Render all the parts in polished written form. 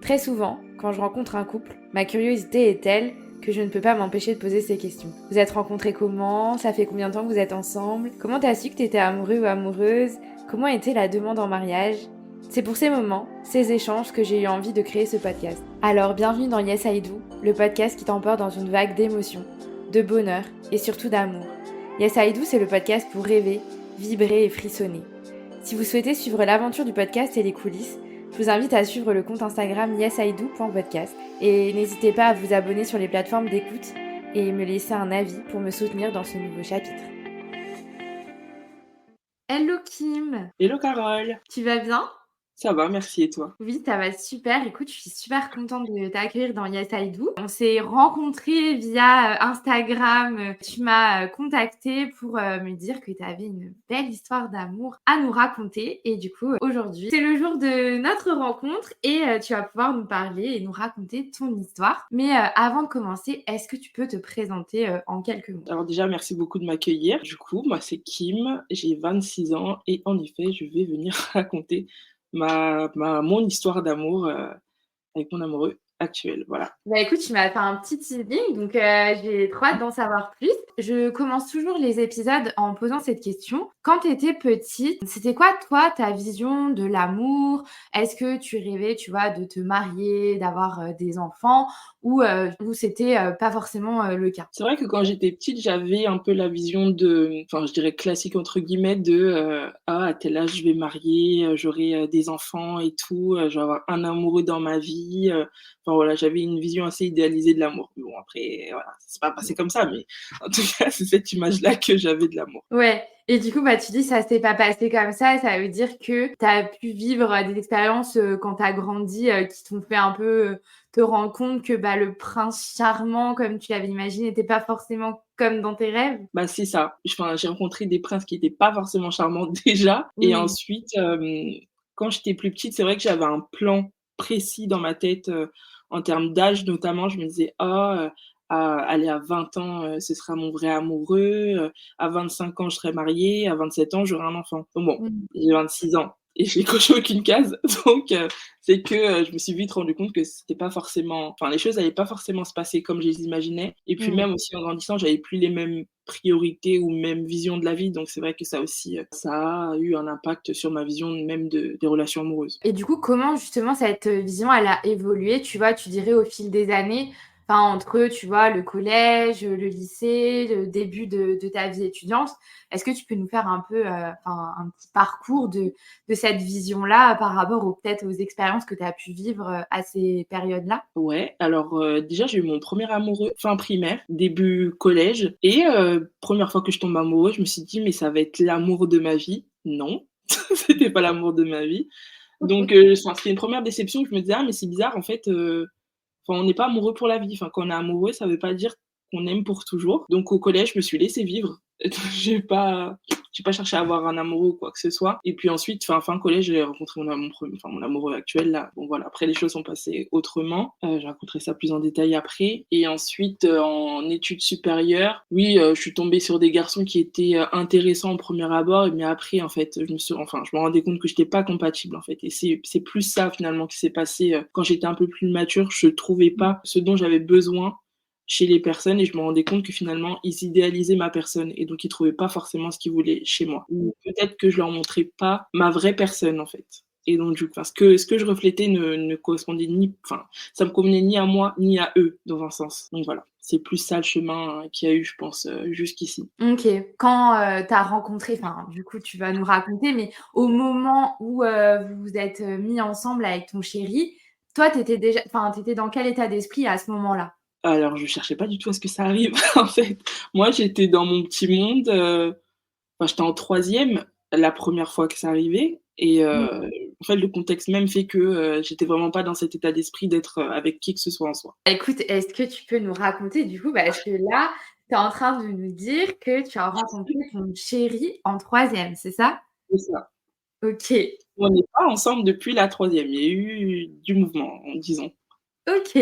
Très souvent, quand je rencontre un couple, ma curiosité est telle que je ne peux pas m'empêcher de poser ces questions. Vous êtes rencontrés comment? Ça fait combien de temps que vous êtes ensemble? Comment t'as su que t'étais amoureux ou amoureuse? Comment était la demande en mariage? C'est pour ces moments, ces échanges que j'ai eu envie de créer ce podcast. Alors bienvenue dans Yes I Do, le podcast qui t'emporte dans une vague d'émotions, de bonheur et surtout d'amour. Yes I Do, c'est le podcast pour rêver, vibrer et frissonner. Si vous souhaitez suivre l'aventure du podcast et les coulisses, je vous invite à suivre le compte Instagram yesido.podcast et n'hésitez pas à vous abonner sur les plateformes d'écoute et me laisser un avis pour me soutenir dans ce nouveau chapitre. Hello Kim, Hello Carole, tu vas bien? ça va, merci et toi? Oui, ça va super. Écoute, je suis super contente de t'accueillir dans Yes I Do. On s'est rencontrés via Instagram. Tu m'as contactée pour me dire que tu avais une belle histoire d'amour à nous raconter. Et du coup, aujourd'hui, c'est le jour de notre rencontre et tu vas pouvoir nous parler et nous raconter ton histoire. Mais avant de commencer, est-ce que tu peux te présenter en quelques mots? Alors déjà, merci beaucoup de m'accueillir. Du coup, moi c'est Kim, j'ai 26 ans et en effet, je vais venir raconter mon histoire d'amour avec mon amoureux actuel. Voilà. Bah écoute, tu m'as fait un petit teasing, donc j'ai trop hâte d'en savoir plus. Je commence toujours les épisodes en posant cette question. Quand tu étais petite, c'était quoi, toi, ta vision de l'amour? Est-ce que tu rêvais, tu vois, de te marier, d'avoir des enfants ou c'était pas forcément le cas? C'est vrai que quand j'étais petite, j'avais un peu la vision de, enfin je dirais classique entre guillemets de ah à tel âge je vais marier, j'aurai des enfants et tout, je vais avoir un amoureux dans ma vie. Enfin voilà, j'avais une vision assez idéalisée de l'amour. Bon après voilà, c'est pas passé comme ça, mais en tout cas c'est cette image-là que j'avais de l'amour. Ouais, et du coup, bah, tu dis ça s'est pas passé comme ça veut dire que tu as pu vivre, des expériences, quand tu as grandi, qui t'ont fait un peu, te rendre compte que, bah, le prince charmant comme tu l'avais imaginé n'était pas forcément comme dans tes rêves? Bah, c'est ça. Enfin, j'ai rencontré des princes qui étaient pas forcément charmants déjà et Mmh. ensuite, quand j'étais plus petite, c'est vrai que j'avais un plan précis dans ma tête, en termes d'âge notamment. Je me disais: «Ah, à 20 ans, ce sera mon vrai amoureux, à 25 ans, je serai mariée, à 27 ans, j'aurai un enfant». Donc bon, Mmh. j'ai 26 ans et j'ai coché aucune case donc c'est que, je me suis vite rendu compte que c'était pas forcément, enfin, les choses allaient pas forcément se passer comme je les imaginais et puis Mmh. même aussi en grandissant, j'avais plus les mêmes priorités ou même vision de la vie, donc c'est vrai que ça aussi, ça a eu un impact sur ma vision même des relations amoureuses. Et du coup, comment justement cette vision, elle a évolué, tu vois, tu dirais au fil des années? Enfin, entre, tu vois, le collège, le lycée, le début de ta vie étudiante. Est-ce que tu peux nous faire un peu, enfin, un petit parcours de cette vision-là par rapport peut-être aux expériences que tu as pu vivre, à ces périodes-là? Ouais, alors, déjà j'ai eu mon premier amoureux fin primaire, début collège et 1re fois que je tombe amoureuse, je me suis dit: «Mais ça va être l'amour de ma vie». Non, c'était pas l'amour de ma vie. Donc enfin, c'était une première déception. Je me disais: «Ah mais c'est bizarre en fait, enfin, on n'est pas amoureux pour la vie. Enfin, quand on est amoureux, ça veut pas dire qu'on aime pour toujours». Donc au collège, je me suis laissée vivre. J'ai pas cherché à avoir un amoureux ou quoi que ce soit. Et puis ensuite, fin collège, j'ai rencontré mon amoureux actuel là. Bon voilà, après les choses sont passées autrement. Je raconterai ça plus en détail après. Et ensuite, en études supérieures, oui, je suis tombée sur des garçons qui étaient, intéressants au premier abord, mais après en fait, je me rendais compte que j'étais pas compatible en fait. Et c'est plus ça finalement qui s'est passé, quand j'étais un peu plus mature. Je trouvais pas ce dont j'avais besoin chez les personnes et je me rendais compte que finalement, ils idéalisaient ma personne et donc ils trouvaient pas forcément ce qu'ils voulaient chez moi. Ou peut-être que je leur montrais pas ma vraie personne, en fait. Et donc du coup, enfin, ce que je reflétais ne correspondait ni, enfin, ça me convenait ni à moi, ni à eux, dans un sens. Donc voilà, c'est plus ça le chemin, qu'il y a eu, je pense, jusqu'ici. OK. Quand, tu as rencontré, enfin, du coup, tu vas nous raconter, mais au moment où, vous vous êtes, mis ensemble avec ton chéri, toi, tu étais déjà, enfin, tu étais dans quel état d'esprit à ce moment-là? Alors je cherchais pas du tout à ce que ça arrive, en fait. Moi, j'étais dans mon petit monde, enfin, j'étais en troisième la première fois que ça arrivait et Mmh. en fait, le contexte même fait que, j'étais vraiment pas dans cet état d'esprit d'être, avec qui que ce soit en soi. Écoute, est-ce que tu peux nous raconter, du coup, parce que là, tu es en train de nous dire que tu as rencontré ton chéri en troisième, c'est ça? C'est ça. OK. On n'est pas ensemble depuis la troisième. Il y a eu du mouvement, disons. OK.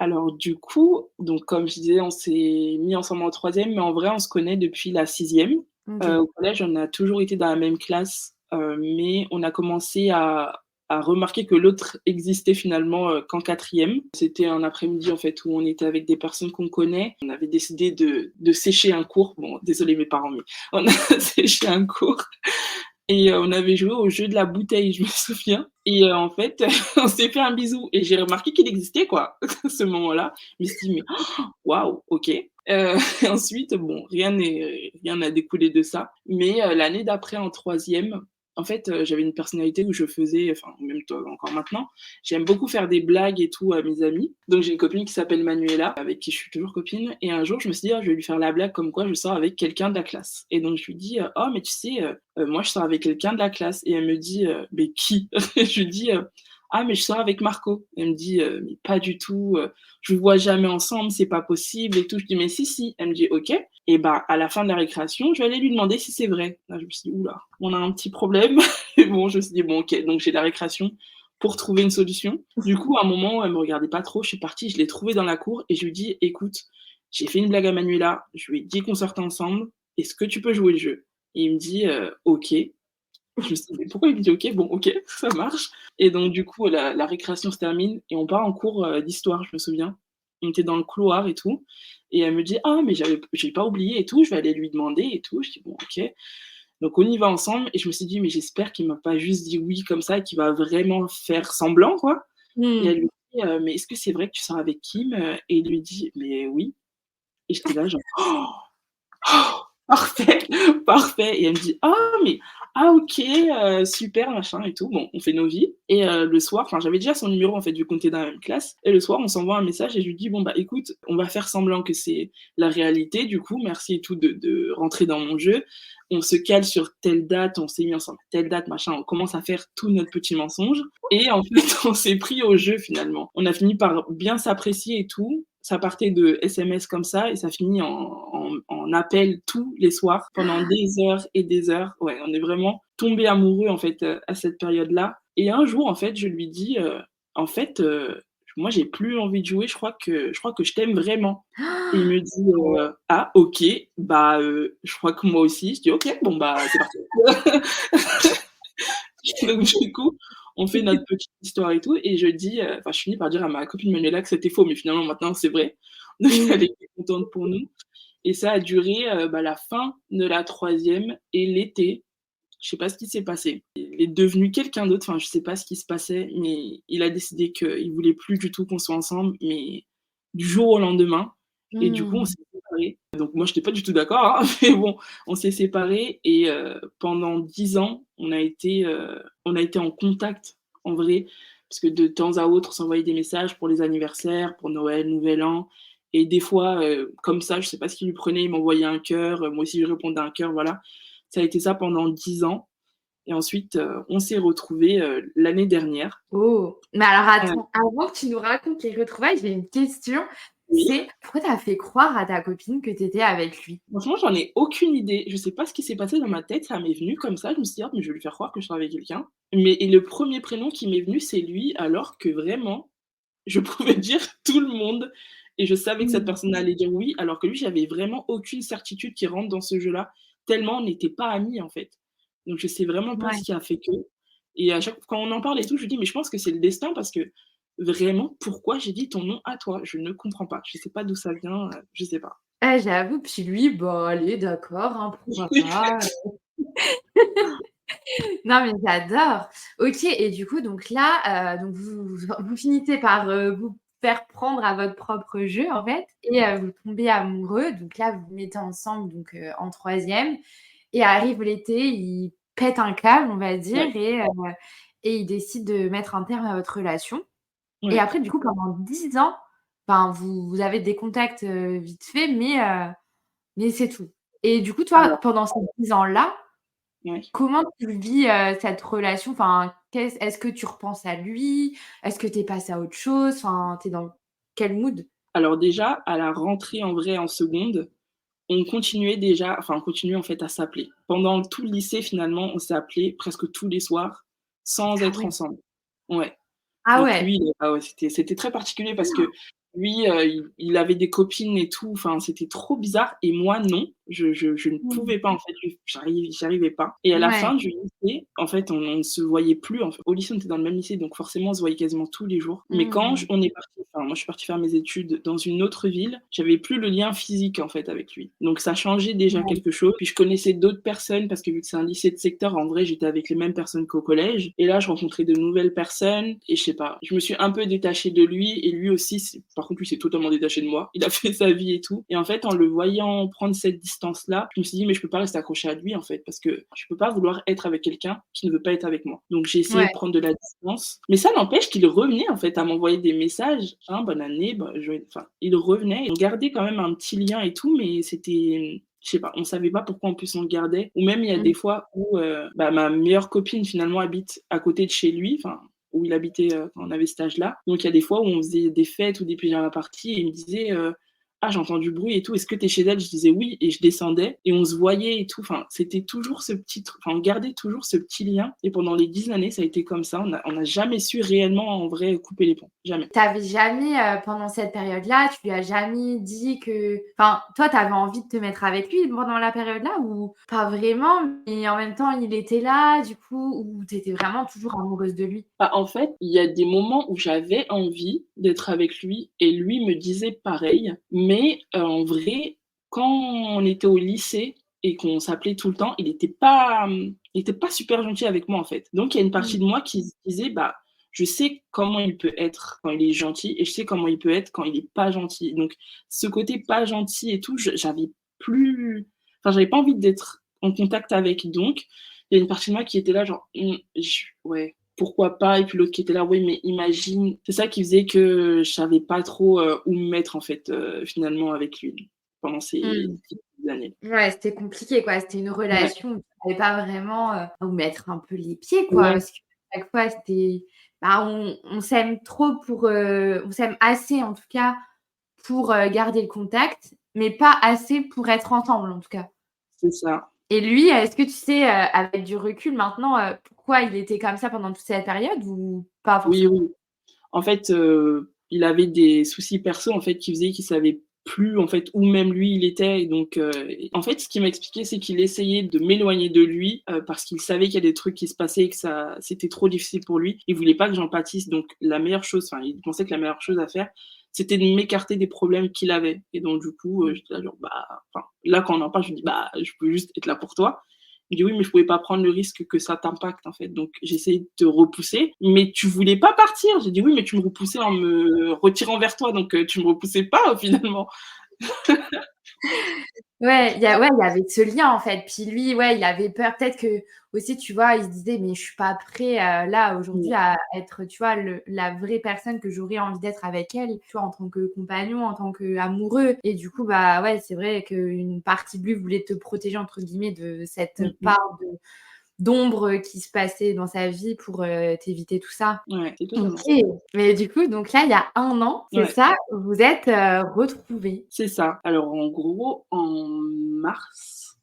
Alors du coup, donc comme je disais, on s'est mis ensemble en troisième, mais en vrai, on se connaît depuis la sixième. OK. Au collège, on a toujours été dans la même classe, mais on a commencé à à remarquer que l'autre existait finalement qu'en quatrième. C'était un après-midi en fait où on était avec des personnes qu'on connaît. On avait décidé de sécher un cours. Bon, désolé mes parents, mais on a séché un cours et on avait joué au jeu de la bouteille, je me souviens. Et en fait, on s'est fait un bisou et j'ai remarqué qu'il existait quoi à ce moment-là. Je me suis dit mais waouh, ok. Ensuite, bon, rien n'a découlé de ça. Mais l'année d'après, en troisième, en fait, j'avais une personnalité où je faisais, enfin, même toi, encore maintenant, j'aime beaucoup faire des blagues et tout à mes amis. Donc j'ai une copine qui s'appelle Manuela, avec qui je suis toujours copine. Et un jour, je me suis dit, ah, je vais lui faire la blague comme quoi je sors avec quelqu'un de la classe. Et donc je lui dis, oh, mais tu sais, moi je sors avec quelqu'un de la classe. Et elle me dit, mais qui? Je lui dis, ah, mais je sors avec Marco. Elle me dit, mais pas du tout, je vous vois jamais ensemble, c'est pas possible et tout. Je dis, mais si, si. Elle me dit, ok. Et bah, à la fin de la récréation, je vais aller lui demander si c'est vrai. Là, je me suis dit, oula, on a un petit problème. Et bon, je me suis dit, bon, ok. Donc, j'ai la récréation pour trouver une solution. Du coup, à un moment, elle me regardait pas trop. Je suis partie, je l'ai trouvée dans la cour et je lui dis, écoute, j'ai fait une blague à Manuela. Je lui ai dit qu'on sortait ensemble. Est-ce que tu peux jouer le jeu? Et il me dit, ok. Je me suis dit, mais pourquoi il me dit ok? Bon, ok, ça marche. Et donc, du coup, la récréation se termine et on part en cours d'histoire, je me souviens. On était dans le couloir et tout. Et elle me dit, ah, mais j'ai pas oublié et tout, je vais aller lui demander et tout. Je dis, bon, ok. Donc, on y va ensemble. Et je me suis dit, mais j'espère qu'il m'a pas juste dit oui comme ça et qu'il va vraiment faire semblant, quoi. Et Mmh. elle lui dit, mais est-ce que c'est vrai que tu sors avec Kim? Et il lui dit, mais oui. Et j'étais là, genre, oh, parfait, parfait. Et elle me dit, ah, mais, ah, ok, super, machin et tout. Bon, on fait nos vies. Et le soir, enfin, j'avais déjà son numéro, en fait, vu qu'on était dans la même classe. Et le soir, on s'envoie un message et je lui dis, bon, bah, écoute, on va faire semblant que c'est la réalité, du coup, merci et tout de rentrer dans mon jeu. On se cale sur telle date, on s'est mis ensemble à telle date, machin. On commence à faire tout notre petit mensonge. Et en fait, on s'est pris au jeu, finalement. On a fini par bien s'apprécier et tout. Ça partait de SMS comme ça et ça finit en appel tous les soirs pendant des heures et des heures. Ouais, on est vraiment tombés amoureux en fait à cette période-là. Et un jour en fait, je lui dis en fait moi j'ai plus envie de jouer, je crois que je t'aime vraiment. Et il me dit ah OK, bah je crois que moi aussi. Je dis OK, bon bah c'est parti. Donc du coup, on fait notre petite histoire et tout, et je dis, enfin, je finis par dire à ma copine Manuela que c'était faux, mais finalement maintenant c'est vrai. Donc Mmh. elle était contente pour nous, et ça a duré, bah, la fin de la troisième et l'été. Je sais pas ce qui s'est passé. Il est devenu quelqu'un d'autre, enfin je sais pas ce qui se passait, mais il a décidé qu'il voulait plus du tout qu'on soit ensemble, mais du jour au lendemain. Et du coup on Mmh. s'est séparés. Donc moi j'étais pas du tout d'accord, hein, mais bon, on s'est séparés et pendant 10 ans, on a été en contact en vrai, parce que de temps à autre, on s'envoyait des messages pour les anniversaires, pour Noël, Nouvel An, et des fois, comme ça, je sais pas ce qu'il lui prenait, il m'envoyait un cœur, moi aussi je répondais un cœur, voilà. Ça a été ça pendant 10 ans et ensuite, on s'est retrouvés, l'année dernière. Oh! Mais alors Heu, attends, avant que tu nous racontes les retrouvailles, j'ai une question, oui, c'est pourquoi tu as fait croire à ta copine que tu étais avec lui? franchement, j'en ai aucune idée. Je sais pas ce qui s'est passé dans ma tête, ça m'est venu comme ça. Je me suis dit: «Ah mais je vais lui faire croire que je sors avec quelqu'un». Mais et le premier prénom qui m'est venu, c'est lui, alors que vraiment, je pouvais dire tout le monde et je savais que cette Mmh. personne allait dire oui, alors que lui, j'avais vraiment aucune certitude qu'il rentre dans ce jeu-là, tellement on n'était pas amis, en fait. Donc je sais vraiment pas Ouais. ce qui a fait que, et à chaque fois quand on en parle et tout, je lui dis: «Mais je pense que c'est le destin parce que vraiment, pourquoi j'ai dit ton nom à toi? Je ne comprends pas. Je sais pas d'où ça vient, je sais pas». Ah j'avoue, puis lui, bah allez d'accord, hein, pourquoi Oui. pas, Non mais j'adore. OK et du coup donc là, donc vous finissez par, vous faire prendre à votre propre jeu en fait et vous tombez amoureux donc là vous vous mettez ensemble donc en troisième et arrive l'été, il pète un câble on va Ouais, dire et il décide de mettre un terme à votre relation et ouais. après du coup pendant 10 ans, enfin vous avez des contacts, vite fait mais c'est tout et du coup toi Alors pendant ces 10 ans-là, ouais. comment tu vis, cette relation? Enfin, est-ce que tu repenses à lui? Est-ce que tu es passée à autre chose? Enfin, tu es dans quel mood? Alors déjà, à la rentrée en vrai en seconde, on continuait déjà, enfin on continuait en fait à s'appeler. Pendant tout le lycée finalement, on s'est appelés presque tous les soirs, sans Ah être ouais. ensemble. Ouais. Ah Donc ouais. lui, ah ouais, c'était très particulier parce que Lui, il avait des copines et tout, enfin, c'était trop bizarre et moi non, je ne Mmh. pouvais pas en fait, j'y arrivais pas et à la Ouais. fin du lycée, en fait, on ne se voyait plus en fait. Au lycée, on était dans le même lycée, donc forcément, on se voyait quasiment tous les jours. Mais quand j Mmh. on est partis, enfin, moi, je suis partie faire mes études dans une autre ville, j'avais plus le lien physique en fait avec lui. Donc ça changeait déjà Ouais. quelque chose. Puis je connaissais d'autres personnes parce que vu que c'est un lycée de secteur, en vrai, j'étais avec les mêmes personnes qu'au collège et là, je rencontrais de nouvelles personnes et je sais pas, je me suis un peu détachée de lui et lui aussi, par contre, lui s'est totalement détaché de moi. Il a fait sa vie et tout. Et en fait, en le voyant prendre cette distance-là, je me suis dit, mais je peux pas rester accrochée à lui, en fait, parce que je peux pas vouloir être avec quelqu'un qui ne veut pas être avec moi. Donc, j'ai essayé Ouais. de prendre de la distance. Mais ça n'empêche qu'il revenait, en fait, à m'envoyer des messages. Hein, bonne année, enfin, il revenait. On gardait quand même un petit lien et tout, mais c'était, je sais pas, on savait pas pourquoi en plus on le gardait. Ou même il y a Mmh. des fois où ma meilleure copine finalement habite à côté de chez lui, enfin où il habitait, quand on avait cet âge-là. Donc il y a des fois où on faisait des fêtes ou des pyjama parties et il me disait, «Ah, j'ai entendu du bruit et tout, est-ce que tu es chez elle?» Je disais: «Oui» et je descendais et on se voyait et tout. Enfin, c'était toujours ce petit tru enfin, on gardait toujours ce petit lien et pendant les 10 années, ça a été comme ça. On a jamais su réellement, en vrai, couper les ponts. Jamais. Tu avais jamais, pendant cette période-là, tu lui as jamais dit que enfin, toi, tu avais envie de te mettre avec lui pendant la période-là ou pas vraiment, mais en même temps, il était là, du coup, ou tu étais vraiment toujours amoureuse de lui? Bah, en fait, il y a des moments où j'avais envie d'être avec lui et lui me disait pareil, mais en vrai, quand on était au lycée et qu'on s'appelait tout le temps, il était pas super gentil avec moi, en fait. Donc il y a une partie Mmh. de moi qui se disait: «Bah, je sais comment il peut être quand il est gentil et je sais comment il peut être quand il est pas gentil». Donc ce côté pas gentil et tout, j'avais plus enfin, j'avais pas envie d'être en contact avec, donc il y a une partie de moi qui était là genre: «J ouais, pourquoi pas?» et puis l'autre qui était là: «Oui, mais imagine». C'est ça qui faisait que je savais pas trop, où me mettre en fait, finalement avec lui, pendant ces Mmh. 10 années. Ouais, c'était compliqué, quoi. C'était une Ouais, relation où tu savais pas vraiment, où mettre un peu les pieds, quoi. ouais, Parce que chaque fois, c'était bah, on s'aime trop pour, on s'aime assez, en tout cas, pour, garder le contact, mais pas assez pour être ensemble, en tout cas. c'est ça. Et lui, est-ce que tu sais, avec du recul maintenant, pourquoi il était comme ça pendant toute cette période ou pas Oui, forcément? oui. En fait, il avait des soucis perso, en fait, qui faisaient qu'il savait plus, en fait, où même lui il était et donc en fait, ce qu'il m'a expliqué, c'est qu'il essayait de m'éloigner de lui, parce qu'il savait qu'il y a des trucs qui se passaient et que ça c'était trop difficile pour lui. Il voulait pas que j'en pâtisse, donc la meilleure chose enfin, il pensait que la meilleure chose à faire, c'était de m'écarter des problèmes qu'il avait et donc du coup, Mmh. j'étais là genre: «Bah» enfin, là, quand on en parle, je lui dis: «Bah, je peux juste être là pour toi». Il dit: «Oui, mais je pouvais pas prendre le risque que ça t'impacte, en fait, donc j'ai essayé de te repousser, mais tu voulais pas partir». J'ai dit: «Oui, mais tu me repoussais en me retirant vers toi, donc tu me repoussais pas, finalement». Ouais, il y avait ce lien, en fait. Puis lui, ouais, il avait peur peut-être que aussi, tu vois, il se disait: «Mais je suis pas prêt, là, aujourd'hui, Ouais, à être, tu vois, le la vraie personne que j'aurais envie d'être avec elle», tu vois, en tant que compagnon, en tant qu'amoureux. Et du coup, bah, ouais, c'est vrai qu'une partie de lui voulait te «protéger» entre guillemets de cette mmh mh. part d'ombre qui se passait dans sa vie pour, t'éviter tout ça. Ouais, c'est totalement ça. OK. Mais du coup, donc là, il y a 1 an, c'est Ouais, ça? Vous êtes, retrouvés? c'est ça. Alors, en gros, en mars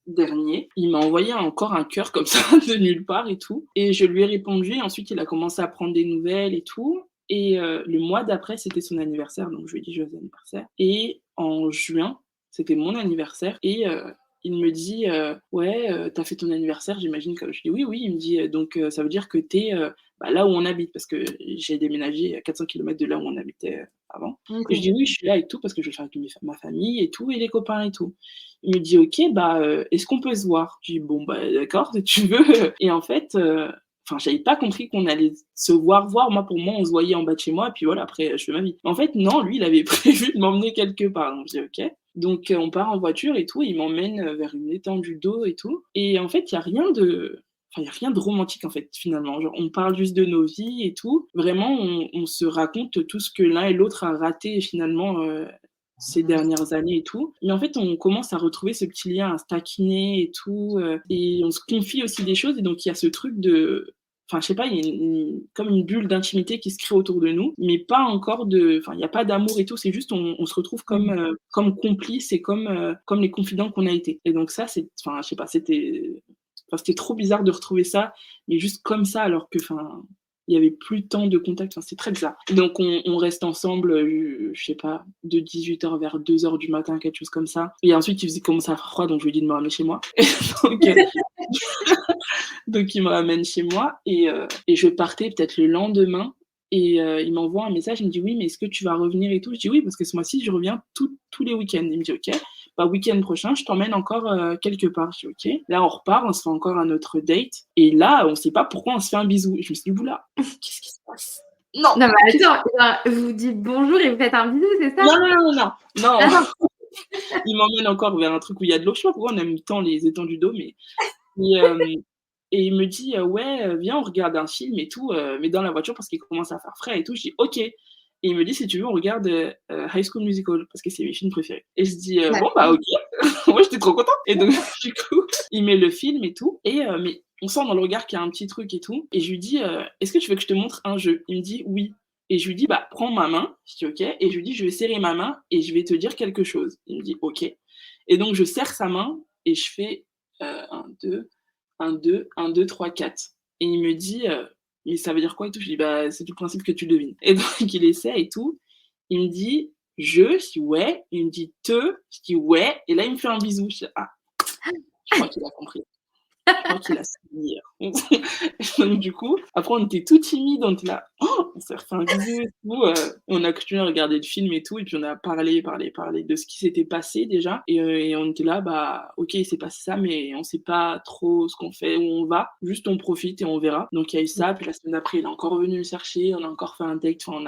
dernier, il m'a envoyé encore un cœur comme ça de nulle part et tout et je lui ai répondu et ensuite il a commencé à prendre des nouvelles et tout et le mois d'après, c'était son anniversaire, donc je lui ai dit: «Joyeux anniversaire» et en juin, c'était mon anniversaire et il me dit, «Ouais, tu fait ton anniversaire, j'imagine que» je dis: «Oui, oui». Il me dit: «Donc ça veut dire que t'es bah, là où on habite» parce que j'ai déménagé à 400 kilomètres de là où on habitait, avant et je OK. dis: «Oui, je suis là et tout parce que je vais faire avec ma famille et tout et les copains et tout». Il me dit: «OK, bah, est-ce qu'on peut se voir?» Je dis: «Bon, bah, d'accord, si tu veux» et en fait, enfin, j'avais pas compris qu'on allait se voir. Moi, pour moi, on se voyait en bas de chez moi, puis voilà, après, je fais ma vie. En fait, non, lui, il avait prévu de m'emmener quelque part, donc je dis: «OK». Donc on part en voiture et tout, il m'emmène, vers une étendue d'eau et tout et en fait, il y a rien de enfin, il y a rien de romantique, en fait, finalement. Genre, on parle juste de nos vies et tout. Vraiment, on se raconte tout ce que l'un et l'autre a raté finalement, ces dernières années et tout. Mais en fait, on commence à retrouver ce petit lien, à se taquiner et tout, et on se confie aussi des choses et donc il y a ce truc de enfin, je sais pas, il y a comme une bulle d'intimité qui se crée autour de nous, mais pas encore de enfin, il y a pas d'amour et tout, c'est juste on se retrouve comme, Mmh. comme complices et comme les confidents qu'on a été et donc ça, c'est enfin, je sais pas, c'était enfin, c'était trop bizarre de retrouver ça, mais juste comme ça alors que enfin il y avait plus tant de contact, enfin, c'est très bizarre. Donc on reste ensemble, je sais pas, de 18h vers 2h du matin, quelque chose comme ça. Et ensuite, il faisait commencer à faire froid, donc je lui ai dit de me ramener chez moi. Donc, donc il me ramène chez moi et je partais peut-être le lendemain et il m'envoie un message, il me dit: «Oui, mais est-ce que tu vas revenir et tout?» Je dis: «Oui, parce que ce mois-ci, je reviens tous les week-ends». Il me dit: «OK, bah, week-end prochain, je t'emmène encore, quelque part». Je dis: «OK». Là, on repart, on se fait encore un autre date et là, on sait pas pourquoi on se fait un bisou. Et je me suis dit: «Ouh là, qu'est-ce qui se passe? Non, Non, mais qu'est-ce attends, genre, vous dites bonjour et vous faites un bisou, c'est ça? non, non, non, non, non». Ah non. Il m'emmène encore vers un truc où il y a de l'eau. Je sais pas pourquoi on aime tant les étendues d'eau, mais et hem et il me dit: «Ouais, viens, on regarde un film et tout, mais dans la voiture parce qu'il commence à faire frais et tout». Je dis: «OK». Et il me dit: «Si tu veux, on regarde, High School Musical» parce que c'est mes films préférés. Et je dis: «Bon, bah, OK». Moi, j'étais trop contente et donc du coup, il met le film et tout mais on sent dans le regard qu'il y a un petit truc et tout et je lui dis: «Est-ce que tu veux que je te montre un jeu?» Il me dit: «Oui». Et je lui dis: «Bah, prends ma main». Je dis: «OK». Et je lui dis: «Je vais serrer ma main et je vais te dire quelque chose». Il me dit: «OK». Et donc je serre sa main et je fais, 1, 2, 1, 2, 1, 2, 3, 4. Et il me dit: «Mais ça veut dire quoi et tout?» Je dis: «Bah, c'est tout le principe que tu devines». Et donc il essaie et tout. Il me dit: Je dis: «Ouais». Il me dit: «Te». Je dis: «Ouais». Et là, il me fait un bisou. Je dis: «Ah, je crois qu'il a compris». Je crois qu'il a saisi. Donc du coup, après on était tout timides, on était là, oh, on s'est refait un bisou et tout, on a continué à regarder le film et tout et puis on a parlé de ce qui s'était passé déjà et on était là, bah, OK, il s'est passé ça, mais on sait pas trop ce qu'on fait, où on va, juste on profite et on verra. Donc il y a eu ça, puis la semaine d'après, il est encore venu me chercher, on a encore fait un date, enfin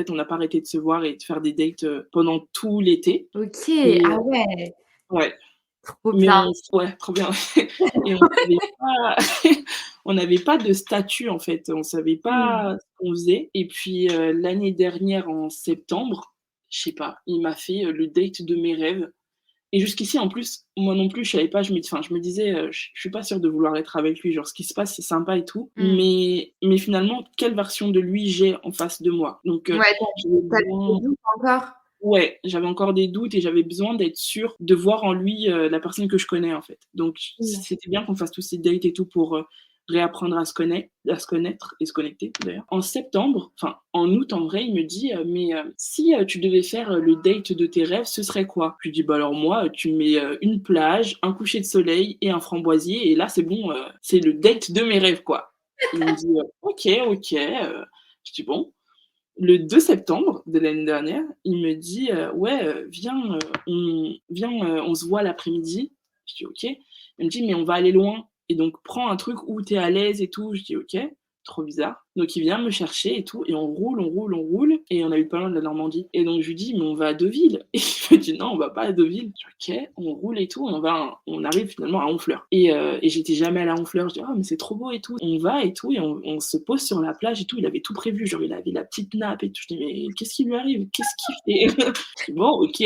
on n'a pas arrêté de se voir et de faire des dates, pendant tout l'été OK, et ah ouais, ouais. trop Mais bien. ouais, trop bien. Et on savait pas on n'avait pas de statut, en fait, on savait Mmh. pas ce qu'on faisait et puis, l'année dernière en septembre, je sais pas, il m'a fait, le date de mes rêves et jusqu'ici, en plus, moi non plus, je savais pas, je me disais, «Je suis pas sûre de vouloir être avec lui, genre ce qui se passe, c'est sympa et tout, Mmh. mais finalement, quelle version de lui j'ai en face de moi?» Donc, Ouais, j'avais tu as des besoin doutes encore? ouais, j'avais encore des doutes et j'avais besoin d'être sûre de voir en lui, la personne que je connais, en fait. Donc Mmh. c'était bien qu'on fasse tous ces dates et tout pour, réapprendre à se connaître et se connecter d'ailleurs. En septembre, enfin en août en vrai, il me dit, «Mais, si, tu devais faire, le date de tes rêves, ce serait quoi?» Je lui dis: «Bah alors moi, tu me mets, une plage, un coucher de soleil et un framboisier et là c'est bon, c'est le date de mes rêves, quoi». Il me dit: «OK, OK», je dis: «Bon». Le 2 septembre de l'année dernière, il me dit, «Ouais, on se voit l'après-midi». Je dis: «OK». Il me dit: «Mais on va aller loin et donc prends un truc où tu es à l'aise et tout». Je dis: «OK». Trop bizarre. Donc il vient me chercher et tout et on roule, on roule, on roule et on habite pas loin de la Normandie et donc je lui dis: «Mais on va à Deauville» et il me dit: «Non, on va pas à Deauville». Je dis: «OK». On roule et tout et on arrive finalement à Honfleur et j'étais jamais allée à Honfleur. Je dis: «Oh mais c'est trop beau et tout». On va et tout et on se pose sur la plage et tout. Il avait tout prévu, genre il avait la petite nappe et tout. Je dis: «Mais qu'est-ce qui lui arrive? Qu'est-ce qu'il fait?» Je dis: «Bon, OK».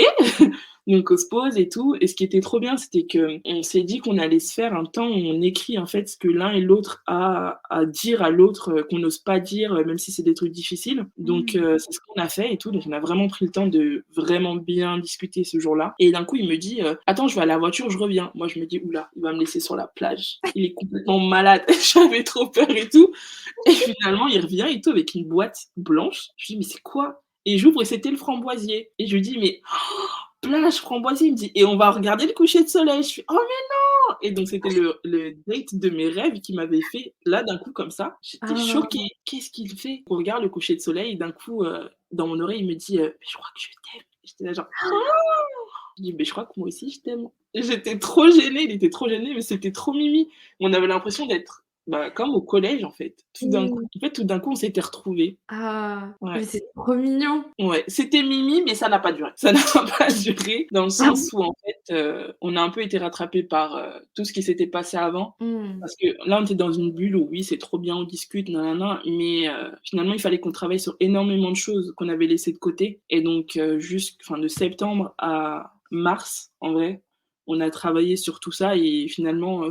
Donc on se pose et tout et ce qui était trop bien, c'était qu'on s'est dit qu'on allait se faire un temps où on écrit en fait ce que l'un et l'autre a à dire à l'autre, qu'on n'ose pas dire, même si c'est des trucs difficiles. Donc Mmh. c'est ce qu'on a fait et tout, donc on a vraiment pris le temps de vraiment bien discuter ce jour-là et d'un coup il me dit, «Attends, je vais à la voiture, je reviens». Moi je me dis: «Ouh là, il va me laisser sur la plage, il est complètement malade». J'avais trop peur et tout et finalement il revient et tout avec une boîte blanche. Je lui dis: «Mais c'est quoi?» Et j'ouvre et c'était le framboisier et je lui dis: «Mais plage framboisier». Il me dit: «Et on va regarder le coucher de soleil». Je fais: «Oh mais non!» Et donc c'était le date de mes rêves qu'il m'avait fait là d'un coup comme ça. J'étais Ah. choquée. Qu'est-ce qu'il fait? On regarde le coucher de soleil et d'un coup, dans mon oreille, il me dit: «Mais je crois que je t'aime». J'étais là genre: «Oh!» Je dis: «Mais je crois que moi aussi je t'aime». Et j'étais trop gênée, il était trop gêné, mais c'était trop mimi. On avait l'impression d'être, bah, comme au collège en fait. Mmh. Tout d'un coup, on s'était retrouvés. Ah, mais Ouais. c'est trop mignon. Ouais, c'était mimi, mais ça n'a pas duré. Ça n'a pas duré dans le Ah sens bon? où en fait, on a un peu été rattrapés par, tout ce qui s'était passé avant. Mmh. Parce que là, on était dans une bulle où oui, c'est trop bien, on discute, nin mais finalement, il fallait qu'on travaille sur énormément de choses qu'on avait laissées de côté et donc enfin de septembre à mars, en vrai, on a travaillé sur tout ça et finalement,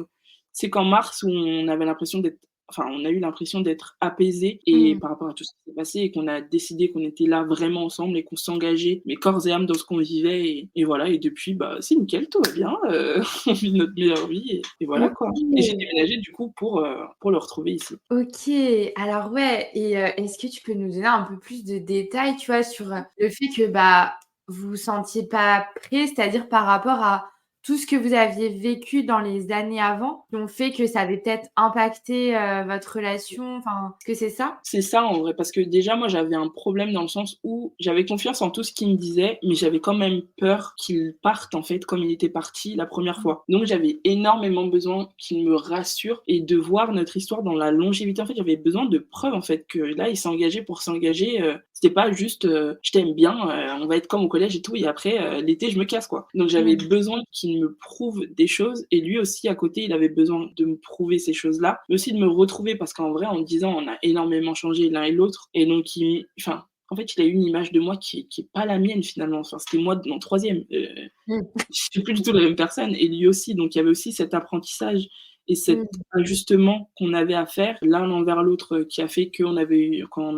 c'est qu'en mars où on avait l'impression d'être enfin, on a eu l'impression d'être apaisés et Mmh. par rapport à tout ce qui s'est passé et qu'on a décidé qu'on était là vraiment ensemble et qu'on s'engageait, mais corps et âme dans ce qu'on vivait et voilà et depuis, bah, c'est nickel, tout va bien, on vit notre meilleure vie et voilà quoi et j'ai OK. déménagé du coup pour le retrouver ici. OK, alors ouais et est-ce que tu peux nous donner un peu plus de détails, tu vois, sur, le fait que, bah, vous vous sentiez pas prêt, c'est-à-dire par rapport à tout ce que vous aviez vécu dans les années avant, qui ont fait que ça avait peut-être impacté, votre relation, enfin, est-ce que c'est ça? C'est ça en vrai, parce que déjà moi j'avais un problème dans le sens où j'avais confiance en tout ce qu'il me disait, mais j'avais quand même peur qu'il parte en fait comme il était parti la première fois. Donc j'avais énormément besoin qu'il me rassure et de voir notre histoire dans la longévité. En fait, j'avais besoin de preuves en fait que là il s'est engagé pour s'engager, c'était pas juste, «Je t'aime bien, on va être comme au collège et tout et après, l'été je me casse» quoi. Donc j'avais Mmh. besoin qu'il me prouve des choses et lui aussi à côté il avait besoin de me prouver ces choses-là, mais aussi de me retrouver parce qu'en vrai en 10 ans on a énormément changé l'un et l'autre et donc enfin, en fait, il a eu une image de moi qui est pas la mienne finalement. Enfin, c'était moi en troisième. Mmh. Je suis plus du tout la même personne et lui aussi. Donc il y avait aussi cet apprentissage et cet Mmh. ajustement qu'on avait à faire l'un envers l'autre, qui a fait qu'on a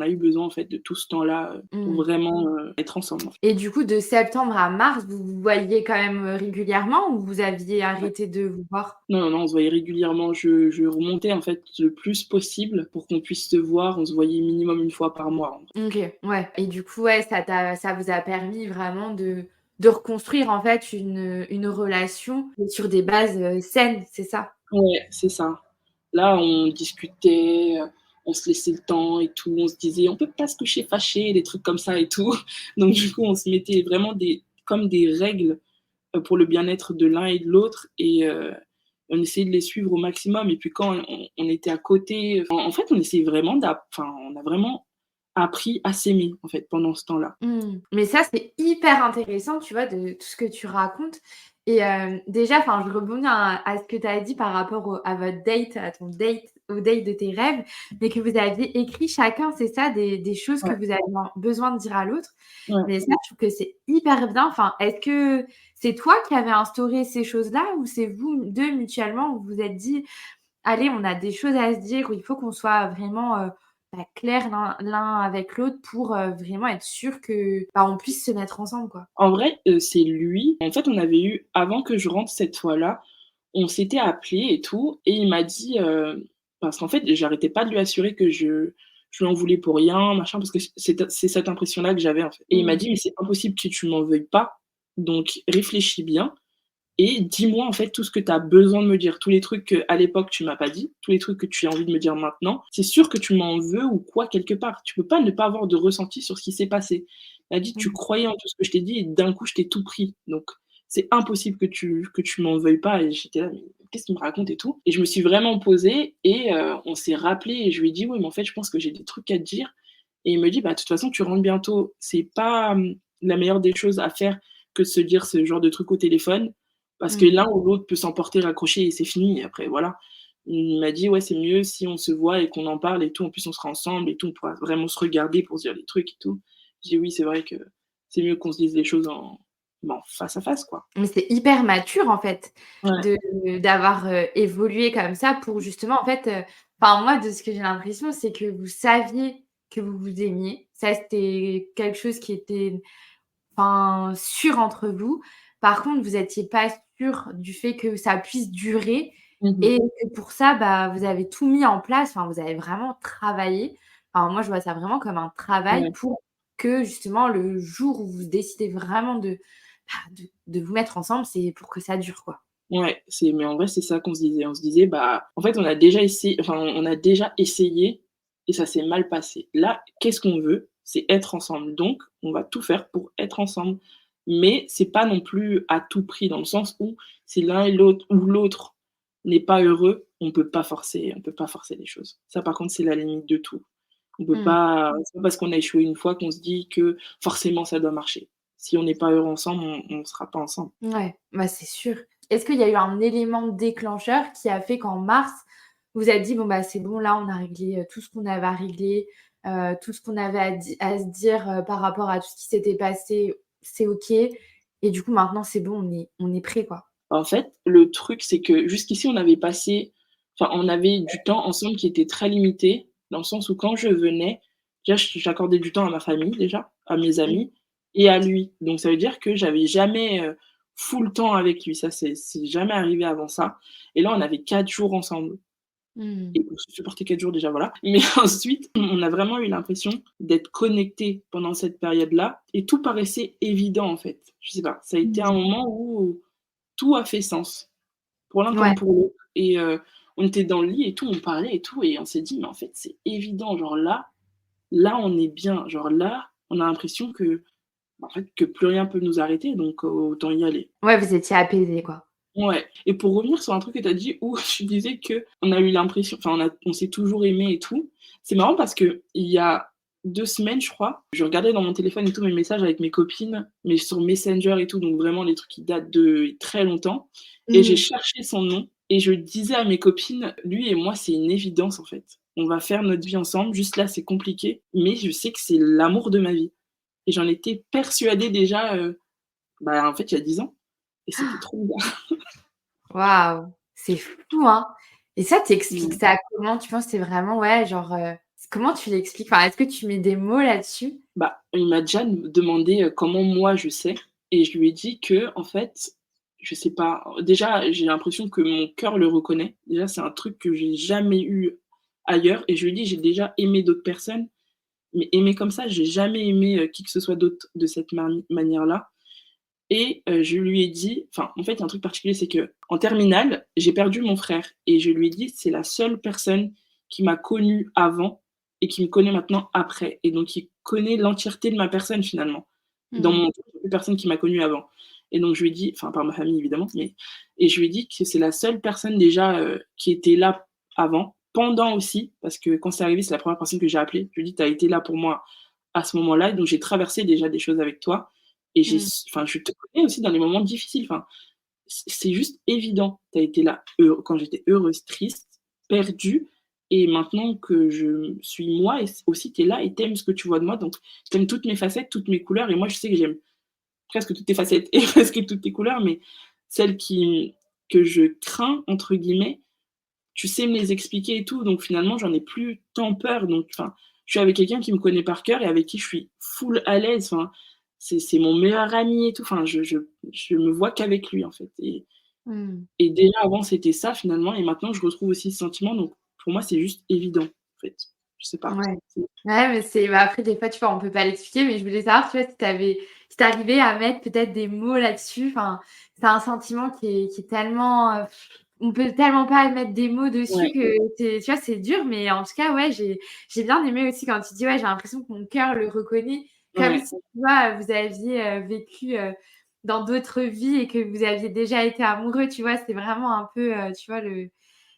eu besoin en fait de tout ce temps-là, pour Mmh. vraiment, être ensemble. Et du coup, de septembre à mars, vous vous voyiez quand même, régulièrement ou vous aviez Ouais. arrêté de vous voir? Non, non, non, on se voyait régulièrement. Je remontais en fait le plus possible pour qu'on puisse se voir. On se voyait minimum une fois par mois, en vrai. OK, ouais et du coup, ouais, ça vous a permis vraiment de reconstruire, en fait, une relation sur des bases, saines, c'est ça? Ouais, c'est ça. Là, on discutait, on se laissait le temps et tout. On se disait: «On peut pas se coucher fâchés», des trucs comme ça et tout. Donc du coup, on se mettait vraiment des règles, pour le bien-être de l'un et de l'autre et on essayait de les suivre au maximum et puis quand on était à côté, en fait, on essayait vraiment on a vraiment appris à s'aimer, en fait, pendant ce temps-là. Mmh. Mais ça, c'est hyper intéressant, tu vois, de tout ce que tu racontes et déjà, enfin, je rebondis à ce que tu as dit par rapport à votre date, à ton date, au date de tes rêves, mais que vous aviez écrit chacun, c'est ça, des choses que Ouais, vous aviez besoin de dire à l'autre. ouais. Mais ça, je trouve que c'est hyper bien. Enfin, est-ce que c'est toi qui avais instauré ces choses-là ou c'est vous 2 mutuellement, vous vous êtes dit: «Allez, on a des choses à se dire, où il faut qu'on soit vraiment, bah, clairs l'un avec l'autre pour, vraiment être sûr que, bah, on puisse se mettre ensemble, quoi»? En vrai, c'est lui. En fait, on avait eu avant que je rentre cette fois-là, on s'était appelé et tout et il m'a dit, parce qu'en fait, j'arrêtais pas de lui assurer que je lui en voulais pour rien, machin, parce que c'est cette impression-là que j'avais, en fait et il m'a Mmh. dit: «Mais c'est impossible que tu m'en veuilles pas, donc réfléchis bien et dis-moi, en fait, tout ce que tu as besoin de me dire, tous les trucs qu'à l'époque tu m'as pas dit, tous les trucs que tu as envie de me dire maintenant. C'est sûr que tu m'en veux ou quoi quelque part. Tu peux pas ne pas avoir de ressenti sur ce qui s'est passé». Elle a dit: «Tu Mmh. croyais en tout ce que je t'ai dit et d'un coup je t'ai tout pris, donc c'est impossible que tu m'en veuilles pas» et j'étais là: «Mais qu'est-ce qu'il me raconte et tout?» et je me suis vraiment posée et on s'est rappelé et je lui ai dit: «Oui, mais en fait, je pense que j'ai des trucs à te dire» et il me dit: «Bah, de toute façon, tu rentres bientôt. C'est pas, la meilleure des choses à faire que de se dire ce genre de trucs au téléphone. Parce que Mmh. l'un ou l'autre peut s'emporter, raccrocher et c'est fini et après voilà. Il m'a dit: «Ouais, c'est mieux si on se voit et qu'on en parle et tout. En plus, on sera ensemble et tout, on pourra vraiment se regarder pour se dire les trucs et tout». J'ai dit: «Oui, c'est vrai que c'est mieux qu'on se dise les choses en face à face, quoi». Mais c'est hyper mature, en fait, Ouais, de d'avoir, évolué comme ça pour justement, en fait, enfin, moi, de ce que j'ai l'impression, c'est que vous saviez que vous vous aimiez. Ça, c'était quelque chose qui était, enfin, sûr entre vous. Par contre, vous étiez pas sûr du fait que ça puisse durer mmh mh. et que pour ça, bah, vous avez tout mis en place. Enfin, vous avez vraiment travaillé. Enfin, moi, je vois ça vraiment comme un travail Ouais, pour que justement le jour où vous décidez vraiment de vous mettre ensemble, c'est pour que ça dure, quoi. ouais, mais en vrai, c'est ça qu'on se disait. On se disait: «Bah, en fait, on a déjà essayé et ça s'est mal passé. Là, qu'est-ce qu'on veut? C'est être ensemble. Donc on va tout faire pour être ensemble. Mais c'est pas non plus à tout prix, dans le sens où si l'un et l'autre ou l'autre n'est pas heureux, on peut pas forcer les choses. Ça, par contre, c'est la limite de tout. On peut Mmh. pas c'est pas parce qu'on a échoué une fois qu'on se dit que forcément ça doit marcher. Si on n'est pas heureux ensemble, on sera pas ensemble». Ouais, bah, c'est sûr. Est-ce qu'il y a eu un élément déclencheur qui a fait qu'en mars, vous vous êtes dit: «Bon, bah, c'est bon, là, on a réglé, tout ce qu'on avait à régler, tout ce qu'on avait à se dire, par rapport à tout ce qui s'était passé, c'est OK et du coup, maintenant, c'est bon, on est prêt quoi». En fait, le truc, c'est que jusqu'ici, on avait passé enfin, on avait du temps ensemble qui était très limité, dans le sens où quand je venais, déjà j'accordais du temps à ma famille déjà, à mes Mmh. amis et à lui. Donc ça veut dire que j'avais jamais, full temps avec lui. Ça, c'est jamais arrivé avant ça et là, on avait 4 jours ensemble Mmh. et pour se supporter 4 jours déjà, voilà. Mais ensuite, on a vraiment eu l'impression d'être connectés pendant cette période-là et tout paraissait évident, en fait. Je sais pas, ça a été un Mmh. moment où tout a fait sens. Pour l'un Ouais. comme pour l'autre et on était dans le lit et tout, on parlait et tout et on s'est dit: «Mais en fait, c'est évident, genre là, on est bien, genre là, on a l'impression que, en fait, que plus rien peut nous arrêter donc autant y aller». Ouais, vous étiez apaisés, quoi. Ouais et pour revenir sur un truc que tu as dit où tu disais qu'on a eu l'impression enfin on s'est toujours aimé et tout. C'est marrant parce qu'il y a 2 semaines, je crois, je regardais dans mon téléphone et tout mes messages avec mes copines, mais sur Messenger et tout, donc vraiment les trucs qui datent de très longtemps et j'ai Mmh. cherché son nom et je disais à mes copines: «Lui et moi, c'est une évidence, en fait. On va faire notre vie ensemble, juste là, c'est compliqué, mais je sais que c'est l'amour de ma vie» et j'en étais persuadée déjà, bah, en fait, il y a 10 ans et c'était trop bizarre. Waouh! C'est fou, hein? Et ça, tu expliques Ouais. ça comment? Tu penses que c'est vraiment ouais, genre, comment tu l'expliques? Enfin, est-ce que tu mets des mots là-dessus? Bah, il m'a déjà demandé, comment moi je sais et je lui ai dit que en fait, je sais pas, déjà j'ai l'impression que mon cœur le reconnaît. Déjà, c'est un truc que j'ai jamais eu ailleurs et je lui ai dit: «J'ai déjà aimé d'autres personnes, mais aimer comme ça, j'ai jamais aimé, qui que ce soit d'autre de cette manière-là» et je lui ai dit enfin, en fait, il y a un truc particulier, c'est qu'en terminale, j'ai perdu mon frère et je lui ai dit: «C'est la seule personne qui m'a connue avant et qui me connaît maintenant après et donc qui connaît l'entièreté de ma personne finalement. Dans Mmh. mon entourage, il y a plus personne qui m'a connue avant» et donc je lui ai dit enfin, par ma famille évidemment, mais et je lui ai dit que c'est la seule personne déjà, qui était là avant, pendant aussi, parce que quand c'est arrivé, c'est la première personne que j'ai appelée. Je lui ai dit: «Tu as été là pour moi à ce moment-là et donc j'ai traversé déjà des choses avec toi et Mmh. enfin, je te connais aussi dans les moments difficiles, enfin, c'est juste évident. Tu as été là, quand j'étais heureuse, triste, perdue et maintenant que je suis moi et aussi tu es là et tu aimes ce que tu vois de moi, donc tu aimes toutes mes facettes, toutes mes couleurs et moi je sais que j'aime presque toutes tes facettes et presque toutes tes couleurs, mais celles que je «crains» entre guillemets, tu sais me les expliquer et tout, donc finalement j'en ai plus tant peur, donc enfin, je suis avec quelqu'un qui me connaît par cœur et avec qui je suis full à l'aise, enfin, c'est mon meilleur ami et tout, enfin je me vois qu'avec lui en fait Mmh. et déjà avant c'était ça finalement et maintenant je retrouve aussi ce sentiment, donc pour moi c'est juste évident en fait. Je sais pas. Ouais. C'est Ouais, mais c'est bah, après des fois, tu vois, on peut pas l'expliquer, mais je voulais savoir, tu vois, si tu arrivais à mettre peut-être des mots là-dessus. Enfin, c'est un sentiment qui est tellement, on peut tellement pas mettre des mots dessus ouais, que c'est tu vois, c'est dur, mais en tout cas, ouais, j'ai bien aimé aussi quand tu dis: «Ouais, j'ai l'impression que mon cœur le reconnaît», comme ouais, si, tu vois, vous aviez, vécu, dans d'autres vies et que vous aviez déjà été amoureux, tu vois? C'est vraiment un peu, tu vois,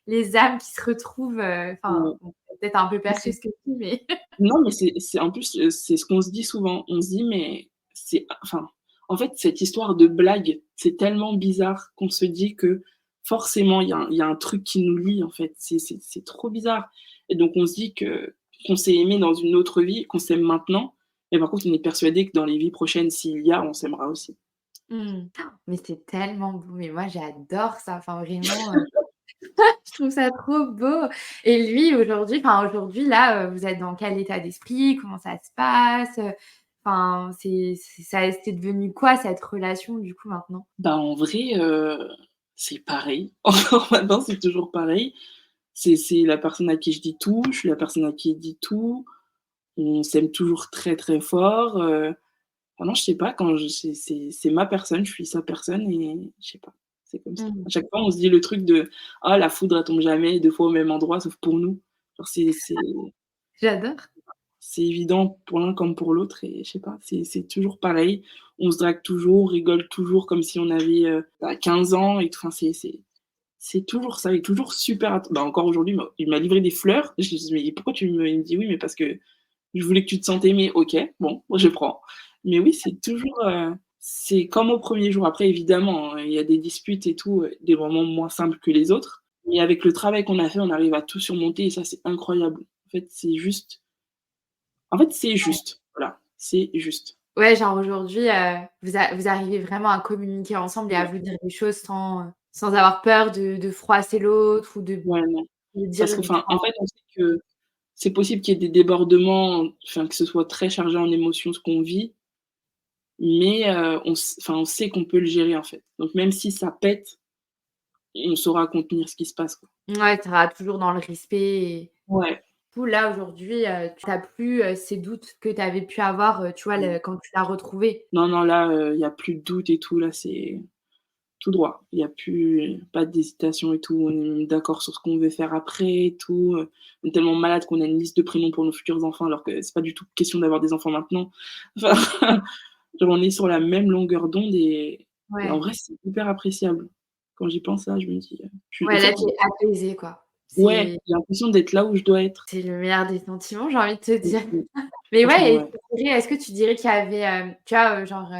les âmes qui se retrouvent, enfin, ouais. bon, c'est peut-être un peu Mais perché ce que je dis, mais non, mais c'est en plus, c'est ce qu'on se dit souvent. On se dit: «Mais c'est» enfin, en fait, cette histoire de blague, c'est tellement bizarre qu'on se dit que forcément il y a un truc qui nous lie, en fait. C'est trop bizarre et donc on se dit qu'on s'est aimé dans une autre vie, qu'on s'aime maintenant, mais par contre, on est persuadé que dans les vies prochaines, s'il y a, on s'aimera aussi. mmh. Mais c'est tellement beau, mais moi j'adore ça, enfin vraiment, je trouve ça trop beau et lui aujourd'hui là, vous êtes dans quel état d'esprit? Comment ça se passe? Enfin, c'est devenu quoi cette relation du coup maintenant? Bah, en vrai, c'est pareil. Encore maintenant, c'est toujours pareil. C'est la personne à qui je dis tout, je suis la personne à qui il dit tout. On s'aime toujours très, très fort, non, je sais pas, quand je c'est ma personne, je suis sa personne et je sais pas, c'est comme ça. Mmh. À chaque fois, on se dit le truc de: «Ah la foudre elle tombe jamais 2 fois au même endroit sauf pour nous». Genre J'adore. c'est évident pour l'un comme pour l'autre et je sais pas, c'est toujours pareil. On se drague toujours, on rigole toujours comme si on avait, 15 ans et tout, enfin c'est toujours ça, il est toujours super bah, encore aujourd'hui, il m'a livré des fleurs. Je lui dis: «Mais pourquoi tu me» il me dit: «Oui, mais parce que je voulais que tu te sentes aimé». OK, bon, je prends. Mais oui, c'est toujours, c'est comme au premier jour. Après évidemment, hein, il y a des disputes et tout, des moments moins simples que les autres. Mais avec le travail qu'on a fait, on arrive à tout surmonter et ça, c'est incroyable. C'est juste, voilà, c'est juste. Ouais, genre aujourd'hui, vous arrivez vraiment à communiquer ensemble et à Ouais, vous dire les choses Sans avoir peur de froisser l'autre ou Ouais, non. de Parce dire que, des enfin, fois en fait, on sait que c'est possible qu'il y ait des débordements, enfin, que ce soit très chargé en émotions ce qu'on vit, mais on sait qu'on peut le gérer, en fait. Donc même si ça pète, on saura contenir ce qui se passe, quoi. ouais, tu iras toujours dans le respect et Ouais. du coup, là, aujourd'hui, tu as plus, ces doutes que tu avais pu avoir, tu vois, Mmh. le quand tu l'as retrouvé? Non, non, là, il y a plus de doute et tout, là, c'est tout droit. Il y a plus pas d'hésitation et tout. On est même d'accord sur ce qu'on veut faire après et tout, on est tellement malade qu'on a une liste de prénoms pour nos futurs enfants alors que c'est pas du tout question d'avoir des enfants maintenant. Enfin, genre on est sur la même longueur d'onde et en Ouais. vrai, c'est hyper appréciable. Quand j'y pense là, je me dis, je suis en Ouais, là, fait, tu es apaisée, quoi. ouais, C'est j'ai l'impression d'être là où je dois être. c'est le meilleur des sentiments, j'ai envie de te Mmh dire. mh. Mais Franchement, ouais et ouais. tu dirais est-ce que tu dirais qu'il y avait, tu vois, genre,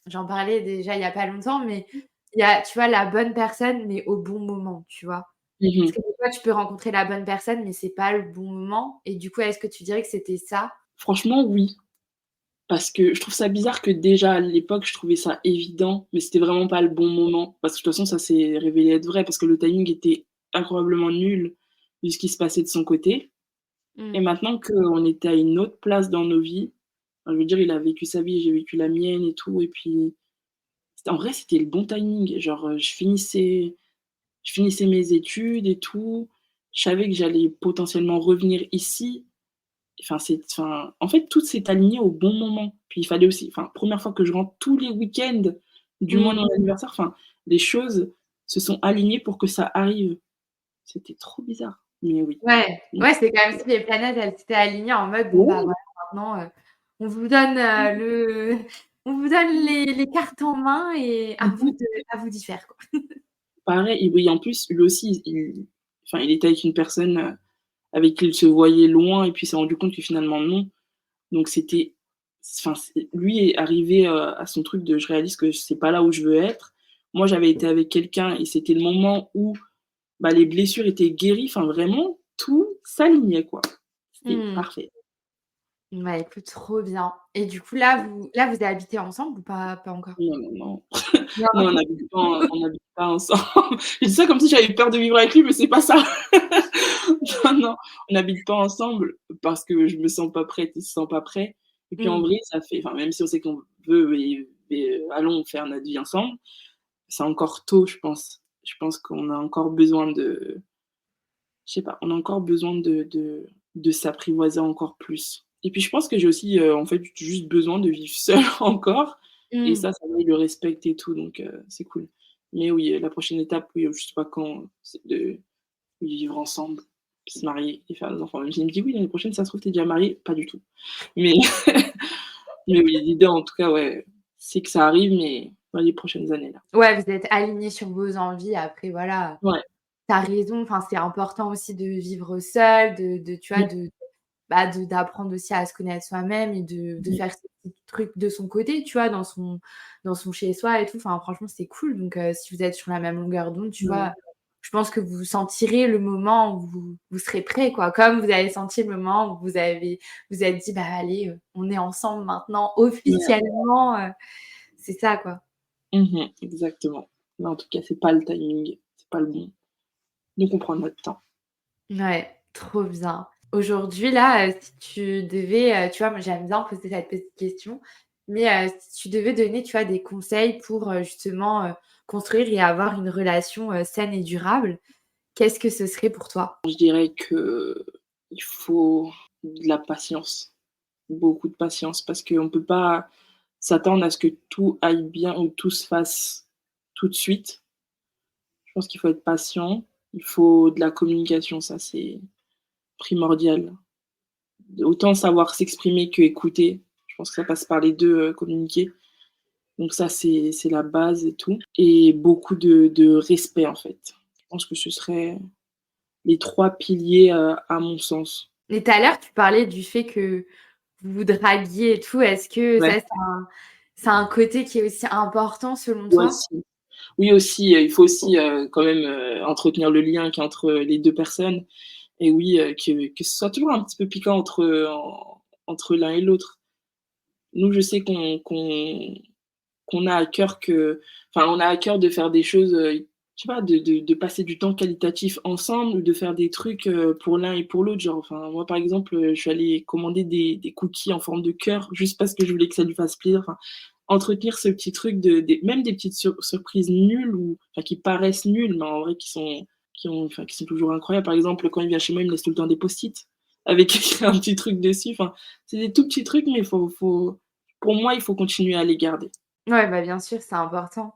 j'en parlais déjà il y a pas longtemps, mais il y a, tu vois, la bonne personne, mais au bon moment, tu vois? Mmh Parce mh. que des fois, tu peux rencontrer la bonne personne, mais c'est pas le bon moment et du coup, est-ce que tu dirais que c'était ça? Franchement, oui. Parce que je trouve ça bizarre que déjà à l'époque, je trouvais ça évident, mais c'était vraiment pas le bon moment. Parce que de toute façon, ça s'est révélé être vrai, parce que le timing était incroyablement nul de ce qui se passait de son côté. Et Mmh. maintenant qu'on était à une autre place dans nos vies, enfin, je veux dire, il a vécu sa vie, j'ai vécu la mienne et tout, et puis en vrai, c'était le bon timing. Genre, je finissais mes études et tout. Je savais que j'allais potentiellement revenir ici. En fait, tout s'est aligné au bon moment. Puis il fallait aussi, enfin, première fois que je rentre tous les week-ends du mois de Mmh. mon anniversaire, enfin, les choses se sont alignées pour que ça arrive. C'était trop bizarre, mais oui. Ouais, Mmh. ouais, c'est comme si les planètes, elles s'étaient alignées en mode: «Bon, bah, Ouais, voilà, maintenant, on vous donne, on vous donne les cartes en main et à vous d'y faire, quoi». pareil et oui, en plus, lui aussi, il était avec une personne, avec qui il se voyait loin et puis il s'est rendu compte que finalement non. Donc c'était c'est lui est arrivé, à son truc de: «Je réalise que c'est pas là où je veux être». Moi, j'avais été avec quelqu'un et c'était le moment où, bah, les blessures étaient guéries, enfin vraiment tout s'alignait, quoi. C'était Mmh. parfait. Bah, écoute, trop bien et du coup, là, vous habitez ensemble ou pas encore? Non, non, non. Non, Non. on n'habite pas ensemble. Je dis ça comme si j'avais peur de vivre avec lui, mais c'est pas ça. Non, non, on n'habite pas ensemble parce que je me sens pas prête, il se sent pas prêt et puis en Mmh. vrai, ça fait enfin, même si on sait qu'on veut et allons faire notre vie ensemble, c'est encore tôt, je pense. Je pense qu'on a encore besoin de je sais pas, on a encore besoin de s'apprivoiser encore plus et puis je pense que j'ai aussi, en fait, juste besoin de vivre seule encore et Mmh. ça va, il le respecte et tout donc c'est cool. Mais oui, la prochaine étape, oui, je sais pas quand, c'est de vivre ensemble, se marier et faire des enfants. Même s'il me dit: «Oui, l'année prochaine, ça se trouve, tu es déjà marié», pas du tout. Mais mais oui, l'idée en tout cas, ouais, c'est que ça arrive, mais dans les prochaines années là. Ouais, vous êtes alignés sur vos envies, après voilà, Ouais. tu as raison, enfin, c'est important aussi de vivre seul, de tu vois, Mmh, d'apprendre aussi à se connaître soi-même et de mmh, faire ses petits trucs de son côté, tu vois, dans son chez soi et tout. Enfin, franchement, c'est cool. Donc, si vous êtes sur la même longueur d'onde, tu ouais, vois, je pense que vous sentirez le moment où vous serez prêts, quoi. Comme vous avez senti le moment où vous êtes dit: «Bah, allez, on est ensemble maintenant ouais. officiellement», c'est ça, quoi. Mmh, exactement. Mais en tout cas, c'est pas le timing, c'est pas le bon. Donc on prend notre temps. Ouais, trop bien. Aujourd'hui, là, si tu devais, tu vois, moi, j'aime bien poser cette petite question, mais si tu devais donner, tu vois, des conseils pour, justement, construire et avoir une relation, saine et durable, qu'est-ce que ce serait pour toi? Je dirais qu'il faut de la patience, beaucoup de patience parce qu'on peut pas s'attendre à ce que tout aille bien ou tout se fasse tout de suite. Je pense qu'il faut être patient, il faut de la communication, ça c'est primordial. Autant savoir s'exprimer qu'écouter. Je pense que ça passe par les 2 communiquer. Donc ça, c'est la base et tout et beaucoup de respect, en fait. Je pense que ce serait les 3 piliers, à mon sens. Et tout à l'heure, tu parlais du fait que vous vous draguiez et tout. Est-ce que Ouais, ça, c'est un côté qui est aussi important selon moi toi? aussi. Oui aussi, il faut aussi, quand même, entretenir le lien qu'il y a entre les 2 personnes et oui, que ce soit toujours un petit peu piquant entre l'un et l'autre. Nous, je sais qu'on a à cœur on a à cœur de faire des choses, je sais pas, de passer du temps qualitatif ensemble ou de faire des trucs, pour l'un et pour l'autre. Genre, enfin, moi, par exemple, je suis allée commander des cookies en forme de cœur juste parce que je voulais que ça lui fasse plaisir. Enfin, entretenir ce petit truc de des même des petites surprises nulles ou enfin, qui paraissent nulles, mais en vrai qui sont toujours incroyables. Par exemple, quand il vient chez moi, il me laisse tout le temps des post-it avec écrit un petit truc dessus. Enfin, c'est des tout petits trucs, mais faut pour moi, il faut continuer à les garder. Ouais, bah, bien sûr, c'est important.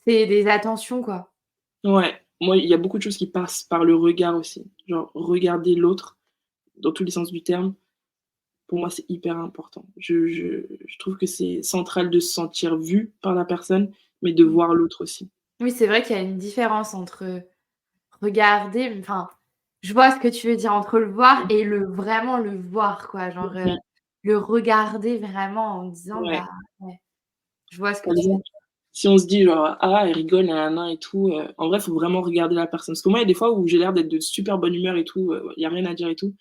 C'est des attentions, quoi. Ouais, moi, il y a beaucoup de choses qui passent par le regard aussi. Genre, regarder l'autre, dans tous les sens du terme, pour moi, c'est hyper important. Je trouve que c'est central de se sentir vu par la personne, mais de Mmh. voir l'autre aussi. Oui, c'est vrai qu'il y a une différence entre regarder, enfin, je vois ce que tu veux dire, entre le voir Mmh et le vraiment le voir, quoi. Genre, mh. le regarder vraiment en disant: Ouais, «Bah, ouais, je vois ce que par tu veux exemple, si on se dit genre: «Ah, elle rigole, nin et tout», en vrai, faut vraiment regarder la personne. Parce que moi, il y a des fois où j'ai l'air d'être de super bonne humeur et tout, il y a rien à dire et tout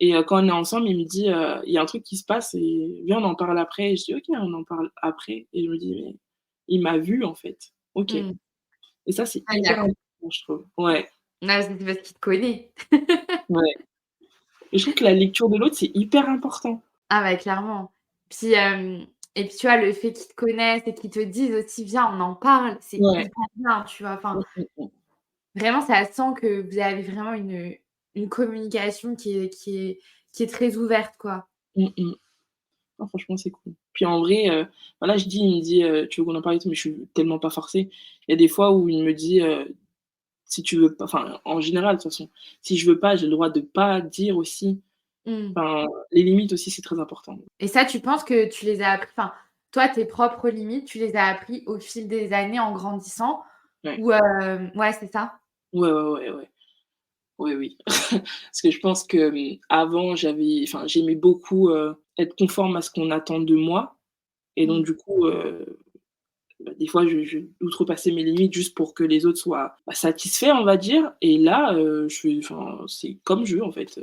et quand on est ensemble, il me dit, «Il y a un truc qui se passe et viens, on en parle après» et je dis: «OK, on en parle après» et je me dis: «Mais il m'a vu en fait, OK». Mmh. Et ça, c'est Ah hyper d'accord. important, je trouve. Ouais, Ouais, c'est parce qu'il te connaît. ouais et je trouve que la lecture de l'autre, c'est hyper important. Ah bah, clairement. Puis, et puis, tu vois, le fait qu'ils te connaissent et qu'ils te disent aussi: «Viens, on en parle», c'est Ouais. hyper bien, tu vois? Enfin, Mmh mh, mmh. vraiment, ça sent que vous avez vraiment une communication qui est très ouverte, quoi. Mmh mh. Non, franchement, c'est cool. Puis en vrai, voilà, je dis il me dit: «Tu veux qu'on en parle et tout?» mais je suis tellement pas forcée. Il y a des fois où il me dit, «Si tu veux pas» enfin, en général, de toute façon, si je veux pas, j'ai le droit de pas dire aussi. Mmh. Enfin, les limites aussi, c'est très important. Et ça, tu penses que tu les as appris, enfin, toi, tes propres limites, tu les as appris au fil des années en grandissant Ouais. ou ouais, c'est ça? Ouais, ouais, ouais, ouais. Oui, oui. Parce que je pense que, avant, j'aimais beaucoup, être conforme à ce qu'on attend de moi et donc Mmh. du coup, bah, des fois, je outrepassais mes limites juste pour que les autres soient, bah, satisfaits, on va dire et là, je fais enfin, c'est comme je veux, en fait,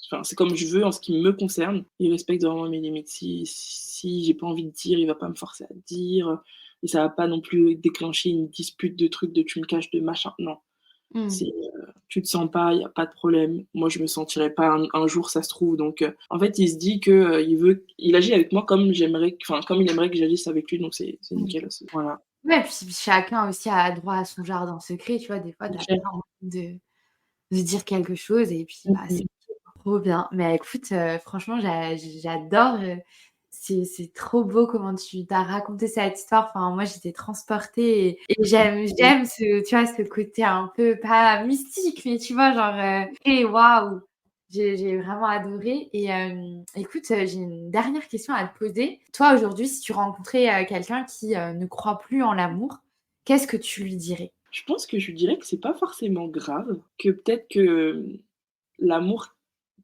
enfin, c'est comme je veux en ce qui me concerne. Il respecte vraiment mes limites. Si j'ai pas envie de dire, il va pas me forcer à dire, et ça va pas non plus déclencher une dispute de trucs de: «Tu me caches de machin», non. Mmh. C'est, tu te sens pas, il y a pas de problème. Moi, je me sentirais pas un jour, ça se trouve, donc en fait, il se dit que, il agit avec moi comme comme il aimerait que j'agisse avec lui, donc c'est Mmh. nickel aussi. Voilà. Ouais, puis chacun aussi a droit à son jardin secret, tu vois? Des fois, C'est tu as clair. pas envie de dire quelque chose et puis, Mmh bah, c'est mh. trop bien. Mais écoute, franchement, j'adore, c'est trop beau comment tu tu raconté cette histoire. Enfin, moi, j'étais transportée et j'aime ce tu vois, ce côté un peu pas mystique, mais tu vois, genre, et waouh! J'ai vraiment adoré et écoute, j'ai une dernière question à te poser. Toi, aujourd'hui, si tu rencontrais, quelqu'un qui, ne croit plus en l'amour, qu'est-ce que tu lui dirais? Je pense que je lui dirais que c'est pas forcément grave, que peut-être que, l'amour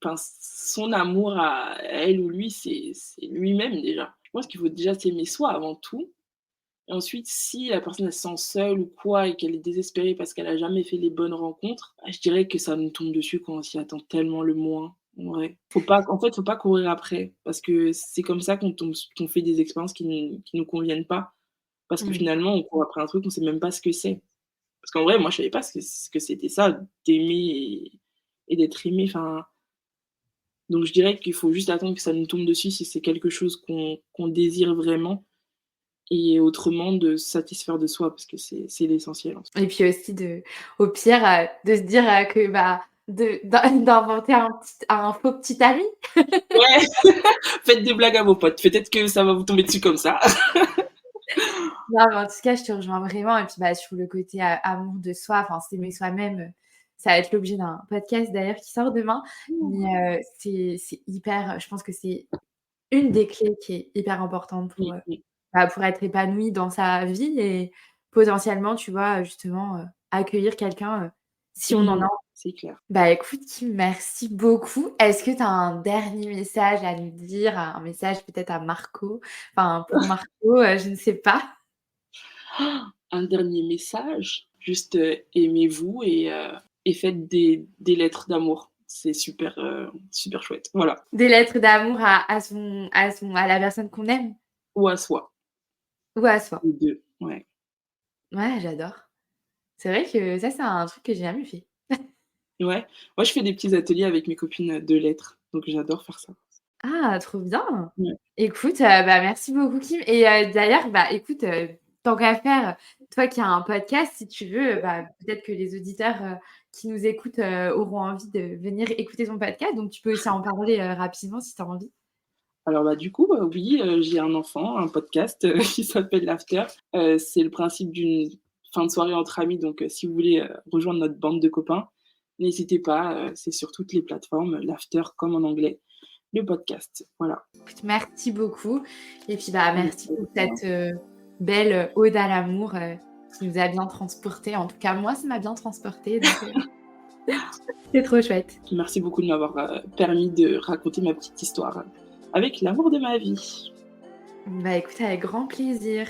enfin, son amour à elle ou lui, c'est lui-même déjà. Je pense qu'il faut déjà s'aimer soi avant tout et ensuite si la personne elle se sent seule ou quoi et qu'elle est désespérée parce qu'elle a jamais fait les bonnes rencontres, bah, je dirais que ça nous tombe dessus quand on s'y attend tellement le moins, en vrai. Faut pas courir après parce que c'est comme ça qu'on fait des expériences qui nous conviennent pas parce que Mmh. finalement on court après un truc, on sait même pas ce que c'est. Parce qu'en vrai, moi, je savais pas ce que c'était ça, d'aimer et d'être aimé, enfin, donc je dirais qu'il faut juste attendre que ça nous tombe dessus si c'est quelque chose qu'on désire vraiment et autrement de se satisfaire de soi parce que c'est l'essentiel en soi. Et puis aussi au pire, de se dire, que, bah, d'inventer un faux petit ami. Ouais, faites des blagues à vos potes, peut-être que ça va vous tomber dessus comme ça. Non, mais en tout cas, je te rejoins vraiment et puis, bah, sur le côté amour de soi, enfin, s'aimer soi-même, ça va être l'objet d'un podcast d'ailleurs qui sort demain. Mais, c'est hyper, je pense que c'est une des clés qui est hyper importante Mmh mh. bah, pour être épanoui dans sa vie et potentiellement, tu vois, justement, accueillir quelqu'un, si on en Mmh. a. C'est clair. Bah, écoute, merci beaucoup. Est-ce que tu as un dernier message à nous dire, un message peut-être à Marco? Enfin, pour Marco, je ne sais pas. Un dernier message, juste, aimez-vous et faites des lettres d'amour. C'est super, super chouette. Voilà. Des lettres d'amour à la personne qu'on aime Ou à soi, ou à soi? les 2. Ouais. Ouais, j'adore. C'est vrai que ça, c'est un truc que j'ai jamais fait. Ouais, moi je fais des petits ateliers avec mes copines de lettres, donc j'adore faire ça. Ah, trop bien! Ouais. Écoute, bah, merci beaucoup Kim et d'ailleurs, bah, écoute, tant qu'à faire, toi qui as un podcast, si tu veux, bah, peut-être que les auditeurs, qui nous écoutent, auront envie de venir écouter ton podcast, donc tu peux aussi en parler, rapidement si tu as envie. Alors, bah, du coup, oui, j'ai un enfant, un podcast, qui s'appelle l'After. C'est le principe d'une fin de soirée entre amis, donc si vous voulez, rejoindre notre bande de copains, n'hésitez pas, c'est sur toutes les plateformes, l'After comme en anglais, le podcast, voilà. Écoute, merci beaucoup et puis, bah, merci Merci à pour toi. cette, belle, ode à l'amour, qui nous a bien transportés. En tout cas, moi, ça m'a bien transportée, donc c'est trop chouette. Merci beaucoup de m'avoir, permis de raconter ma petite histoire avec l'amour de ma vie. Bah, écoute, avec grand plaisir.